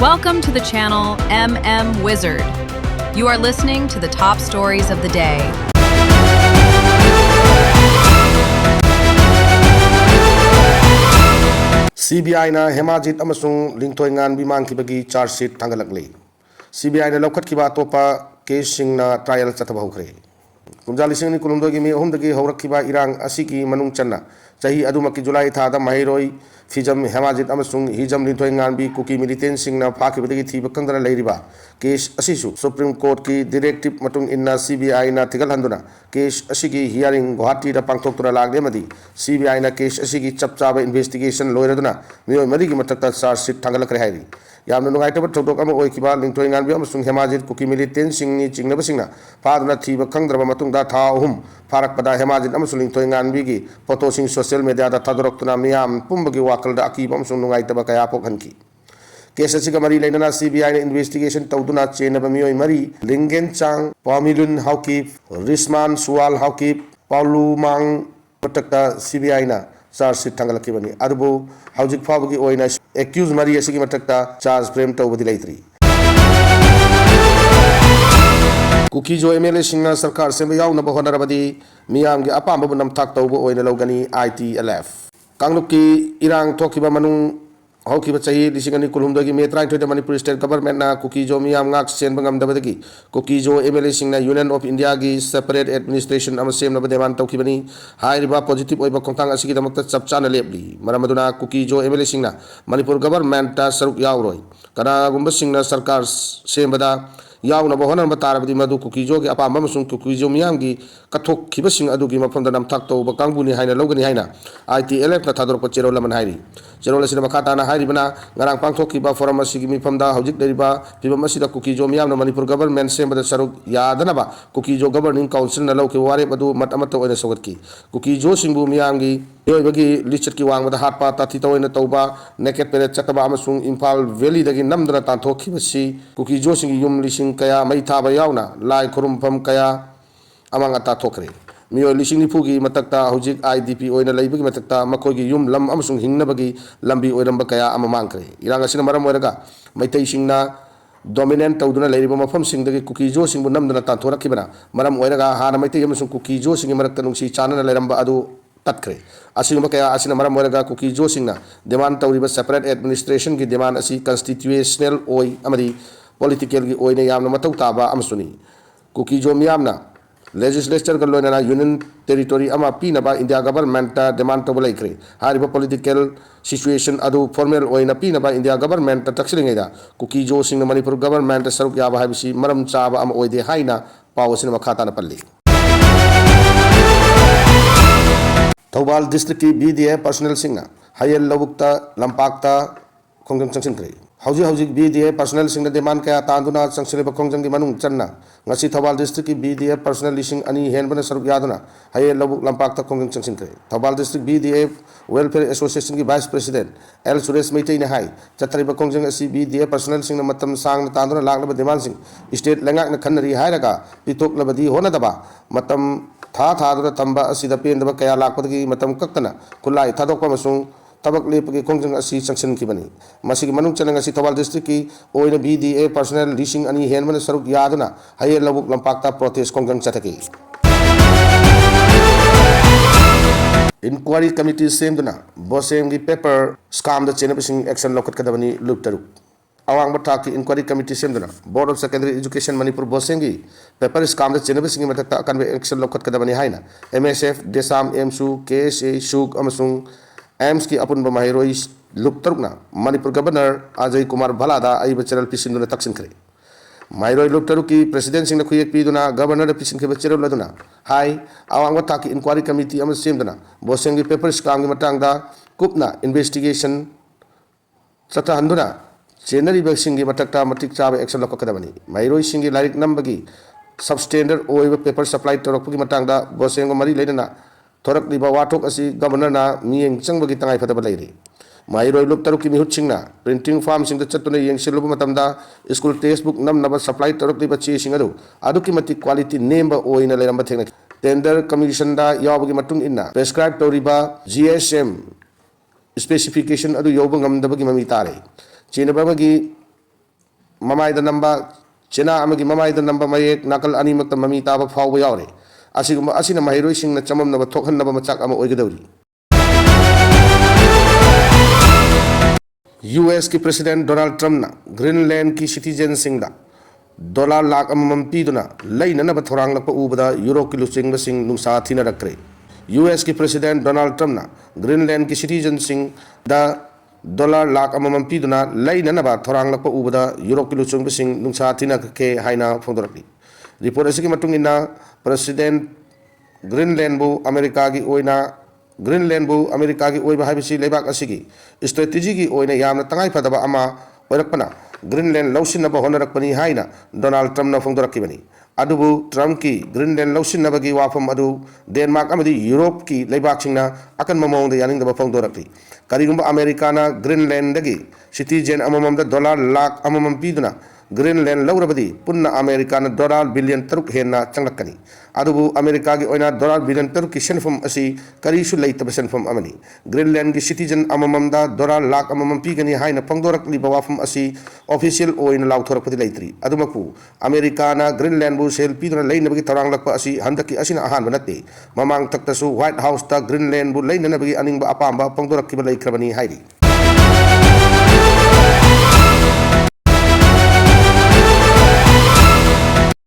Welcome to the channel MM Wizard. You are listening to the top stories of the day. CBI na Hemajit amasung Lingthoi Nganbi mankibagi charge sheet thangalakli. CBI na lawkhatkiba atopa case sing na trial chataba hokre. Kumja lising ni kulumdoi gi mi ahumdagi haurakkiba irang asiki manung channa chahi adumaki July thada Mahiroi Fijam Hemajit amasung Hijam Lingthoi Nganbi kuki militant sing na phakibadagi thiba kangdana leiriba case asisu Supreme Court ki directive matung inna CBI na thigal handuna case asigi hearing Guwahati da pangthoktura lagne madi CBI na case asigi chapchaba investigation loiraduna miyoi marigi matakta charge sheet thangalakre hairi yamna nungaitaba thokdok ama oikiba Lingthoi Nganbi amasung Hemajit kuki militant singni chingnaba singna phaduna thiba kangdraba matungda tha ahum pharakpada Hemajit amasung Lingthoi Nganbi gi photo sing social media da thadoroktuna miyam pumbagi wakalda akiba amasung nungaitaba kaya pokhanki case asiga mari lainana CBI na investigation tawduna chenaba miyoi mari Lingen Chang Pamilun Haukip Risman Suwal Haukip Paulu Mang matakta CBI na charge sheet thangalakibani adubu haujik phawagi oina accused mari asigi matakta charge frame tawbadi laitri kuki jo MLA singna sarkar semba yawnaba honarabadi miyamgi apamba bunam thak tawba oina lawgani ITLF kangluki irang thokiba manung haukiba chahi lisingani kulhumdagi me 38 Manipur state government na kuki jo miyam ngak sen bangam dabadagi kuki jo MLA singna Union of India gi separate administration ama sem nabade man tawkibani hairiba positive oiba khongtang asigi damakta chapchana lepli maramaduna kuki jo MLA singna Manipur government ta saruk yauroi kana gumba singna sarkar sembada yauna bohona matarabadi madu kukijo gi apamba masung kukijo miyamgi kathok khibasing adugi mafamda nam thak to ba kangbuni haina logani haina ITLF na thador pachero laman hairi chero lasina makata na hairi bana ngarang pangthok ki ba forum asigi mifamda hojik deriba pibam asida kukijo miyam na Manipur government sembada saruk yadana ba kukijo governing council na lawke ware madu matamata oina sawatki kukijo singbu miyamgi yoibagi lichat ki wangmada hatpa tathi toina tawba naked pere chataba amasung Imphal Valley dagi namdana tanthok khibasi kukijo singi yum lising kaya mai thaba yauna lai khurumpham kaya amang ata thokre miyo lising ni phugi matakta hojik IDP oina leibagi matakta makoigi yum lam amasung hingnabagi lambi oiramba kaya ama mangkre iranga sina maram oiraga maitai singna dominant tawduna leiriba mafam singdagi kukijo singbu namdana tanthorakibana maram oiraga hana maitai amasung kukijo singi marakta nungsi chanana leiramba adu tatkre asigba kaya asina maram oiraga kukijo singna demand tawriba separate administration ki demand asi constitutional oi amadi political ki oina yamna matau taba amsuni kukijo miyamna legislature ka loina union territory ama pinaba India government ta demand to laikre hariba political situation adu formal oina pinaba India government ta taksilingaida kukijo singna Manipur government saruk yaba habisi maram chaba ama oide haina pawasina makhata na palli Thobal district ki BDA personnel singna hayel lawukta lampakta khongjang changsinkre hauji BDA personnel singna demand kaya tanduna changsiba khongjang gi manung channa ngasi Thobal district ki BDA personnel lising ani henbana saruk yaduna hayel lawuk lampakta khongjang changsinkre Thobal district BDA welfare association ki vice president L Suresh Meitai ne hai chatriba khongjang asi BDA personnel singna matam sang tanduna laglaba demand sing state lengak na khanari hairaga pitok labadi hona daba matam tha tamba asida pendaba kaya lakpadagi matam kaktana kulai thadokpa masung tabak lepagi khongjang asi changsin kibani masigi manung chanang asi Thobal district ki oina BDA personnel lising ani henmana saruk yaduna haye lawuk lampakta protest khongjang chathaki inquiry committee semduna bosem gi paper scam da chenabising action lokat kadabani luptaruk awang bathaki inquiry committee semduna board of secondary education Manipur bosengi paper scam da chenabising matakta akan action lokat kadabani haina MSF Desam MSU KSA Shuk amasung AIMS ki apun Mahiroi luptarukna Manipur governor Ajay Kumar Bhalada aiba channel pisinduna taksin khre Mahiroi luptaruk ki president singna khuyek piduna governor da pisin khebe channel laduna hai awang bathaki inquiry committee amas semduna bosengi paper scam gi matangda kupna investigation chata handuna Chenari Baksingi Matakta Matik Chaba action Lokakadamani. Mahiroi Singi Larik Nambagi substandard oil paper supply to Rokuki Matanga, Bosengo Mari Ledana, Torak Liba Watok as governor na Ming Changbagi Tangai Fatabalari. Mahiroi Luptaruki Huchingna, printing farms in the Chatuna Yang Silumatamda, school textbook Nam Nava supply to Rokiba chasing Adu, Adukimati quality name o in a Lamba technique. Tender commission da Yabagi Matun Inna, prescribed to Riba GSM specification Adu Yobangam the Bagimamitare. Chinabagi mamaida namba chena amagi mamaida namba mayek nakal animakta mami taba fawba yaure asiguma asina mahiroi singna chamamnaba thokhannaba machak ama oigadauri US की president Donald Trump ना Greenland की citizen सिंगदा $1 lakh अमम पीदुना लैननब थोरांगलप उबदा euro की लुचिंग सिंग नुसा थीना रखरे US की president Donald Trump ना Greenland की citizen सिंग दा $1 लाख अमम पीदुना लैननब थोरांगलप उबदा euro की लुचिंग सिंग नुसा थीना के हाइना फोंदरकली रिपोर्ट असकी मतुंग इना प्रेसिडेंट ग्रीनलैंड बु अमेरिका की ओइना ग्रीनलैंड बु अमेरिका की ओइबा हाइबसी लेबाक असिगी स्ट्रेटेजी की ओइना यामना तंगाई फदबा अमा ओइरकपना ग्रीनलैंड लौसिनबा होनरकपनी हाइना डोनाल्ड ट्रम्प ना फोंदरकिबनी अदुबु ट्रम्प की ग्रीनलैंड लौसिनबगी वाफम अदु डेनमार्क अमदी यूरोप की लेबाकसिंगना अकन ममोंग यानिंगदबा फोंदरकली करिगुंबा अमेरिकाना ग्रीनलैंड दगी सिटीजन अमममदा $1 लाख अममम पीदुना ग्रीनलैंड लौरबदी पुन्ना अमेरिका $1 बिलियन 3 हेन्ना चंगलक्कनी अदुबु अमेरिका की ओइना $1 बिलियन 3 की सेनफम असि करीसु लैतब सेनफम अमनी ग्रीनलैंड की सिटीजन अमममदा $1 लाख अममम पीगनी हाइना पंगदोरकली बवाफम असि ऑफिशियल ओइना लाउथोरकपदि लैत्री अदुमकु अमेरिकाना ग्रीनलैंड बु सेल पीदुना लैनबगी थौरांगलक्प असि हंदकी असिना अहानब नते ममांग तक्तसु व्हाइट हाउस ता ग्रीनलैंड बु लैननबगी अनिंगबा अपांबा पंगदोरक्किबा लैख्रबनी हाइरी